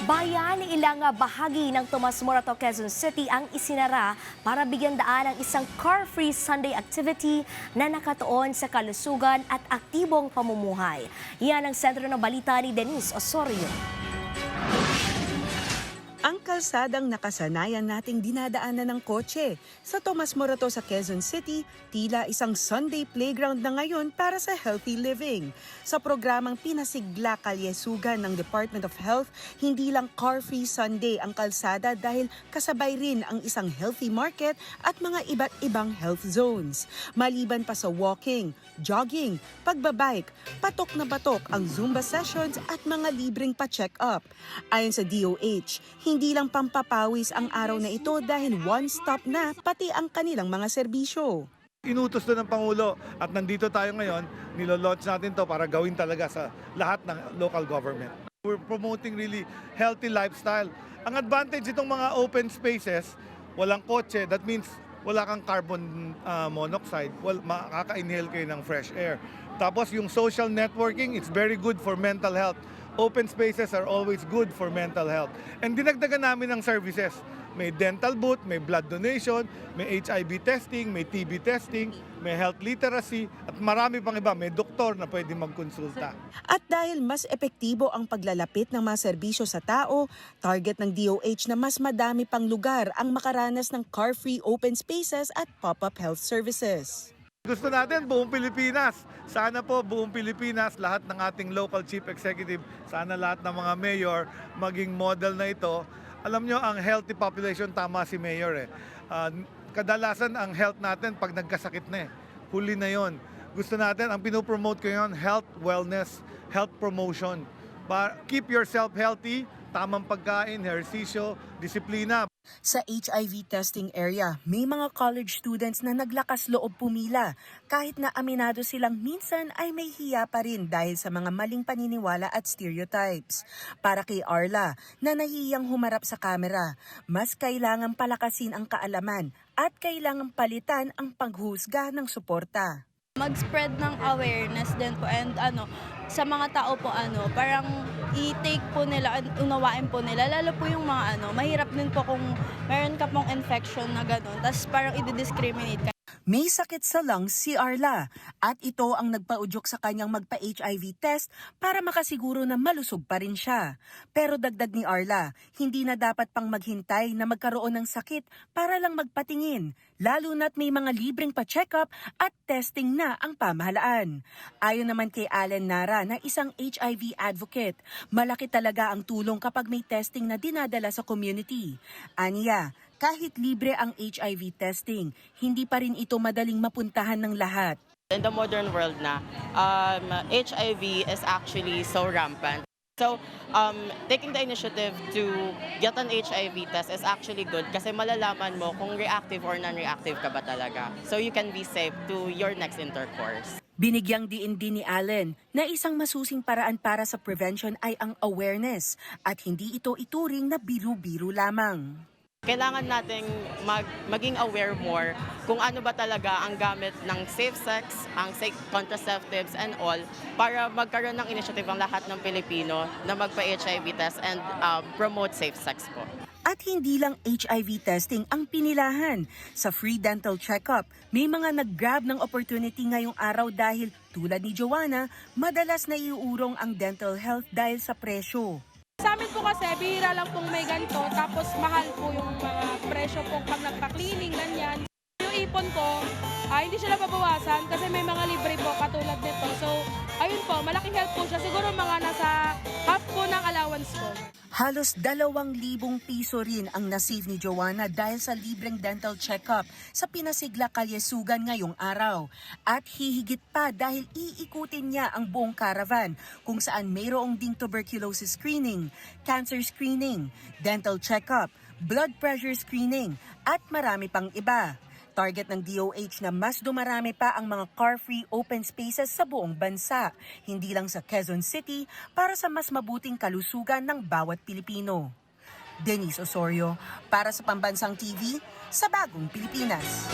Bayan, ilang bahagi ng Tomas Morato, Quezon City ang isinara para bigyan daan ang isang car-free Sunday activity na nakatuon sa kalusugan at aktibong pamumuhay. Yan ang sentro ng balita ni Denise Osorio. Ang kalsadang nakasanayan nating dinadaanan ng kotse sa Tomas Morato sa Quezon City, tila isang Sunday playground na ngayon para sa healthy living. Sa programang Pinasigla Kalyesugan ng Department of Health, hindi lang car-free Sunday ang kalsada dahil kasabay rin ang isang healthy market at mga iba't ibang health zones. Maliban pa sa walking, jogging, pagbabike, patok na batok ang Zumba sessions at mga libreng pa-check-up. Ayon sa DOH, hindi lang pampapawis ang araw na ito dahil one-stop na pati ang kanilang mga serbisyo. Inutos doon ng Pangulo at nandito tayo ngayon, nilo-launch natin to para gawin talaga sa lahat ng local government. We're promoting really healthy lifestyle. Ang advantage itong mga open spaces, walang kotse, that means wala kang carbon monoxide, makaka-inhale kayo ng fresh air. Tapos yung social networking, it's very good for mental health. Open spaces are always good for mental health. And dinagdagan namin ng services. May dental booth, may blood donation, may HIV testing, may TB testing, may health literacy, at marami pang iba. May doktor na pwede magkonsulta. At dahil mas epektibo ang paglalapit ng mga serbisyo sa tao, target ng DOH na mas madami pang lugar ang makaranas ng car-free open spaces at pop-up health services. Gusto natin buong Pilipinas. Sana po buong Pilipinas, lahat ng ating local chief executive, sana lahat ng mga mayor maging model na ito. Alam nyo, ang healthy population, tama si mayor kadalasan ang health natin pag nagkasakit na huli na yon. Gusto natin, ang pinopromote ko yon, health, wellness, health promotion. Keep yourself healthy, tamang pagkain, ehersisyo, disiplina. Sa HIV testing area, may mga college students na naglakas loob pumila kahit na aminado silang minsan ay may hiya pa rin dahil sa mga maling paniniwala at stereotypes. Para kay Arla, na nahihiyang humarap sa kamera, mas kailangang palakasin ang kaalaman at kailangang palitan ang paghusga ng suporta. Mag-spread ng awareness din po and sa mga tao po parang i-take po nila, unawain po nila, lalo po yung mga mahirap din po kung meron ka pong infection na gano'n, tapos parang i-discriminate ka. May sakit sa lungs si Arla at ito ang nagpaudyok sa kanyang magpa-HIV test para makasiguro na malusog pa rin siya. Pero dagdag ni Arla, hindi na dapat pang maghintay na magkaroon ng sakit para lang magpatingin, lalo na't may mga libreng pa-check-up at testing na ang pamahalaan. Ayon naman kay Allen Nara na isang HIV advocate, malaki talaga ang tulong kapag may testing na dinadala sa community. Aniya, kahit libre ang HIV testing, hindi pa rin ito madaling mapuntahan ng lahat. In the modern world na, HIV is actually so rampant. So, taking the initiative to get an HIV test is actually good kasi malalaman mo kung reactive or non-reactive ka ba talaga. So you can be safe to your next intercourse. Binigyang diin din ni Allen na isang masusing paraan para sa prevention ay ang awareness at hindi ito ituring na biru-biru lamang. Kailangan nating maging aware more kung ano ba talaga ang gamit ng safe sex, ang safe contraceptives and all para magkaroon ng initiative ang lahat ng Pilipino na magpa-HIV test and promote safe sex po. At hindi lang HIV testing ang pinilahan. Sa free dental checkup, may mga nag-grab ng opportunity ngayong araw dahil tulad ni Joanna, madalas na iuurong ang dental health dahil sa presyo. Sa amin po kasi, bihira lang pong may ganito, tapos mahal po yung mga presyo po pag nagpa-cleaning, ganyan. Yung ipon ko, hindi siya nababawasan kasi may mga libre po katulad nito. So, ayun po, malaking help po siya. Siguro mga nasa half po ng allowance ko. Halos 2,000 piso rin ang nasave ni Joanna dahil sa libreng dental check-up sa Pinasigla Kalyesugan ngayong araw. At hihigit pa dahil iikutin niya ang buong caravan kung saan mayroong ding tuberculosis screening, cancer screening, dental check-up, blood pressure screening at marami pang iba. Target ng DOH na mas dumarami pa ang mga car-free open spaces sa buong bansa, hindi lang sa Quezon City, para sa mas mabuting kalusugan ng bawat Pilipino. Denise Osorio, para sa Pambansang TV, sa Bagong Pilipinas.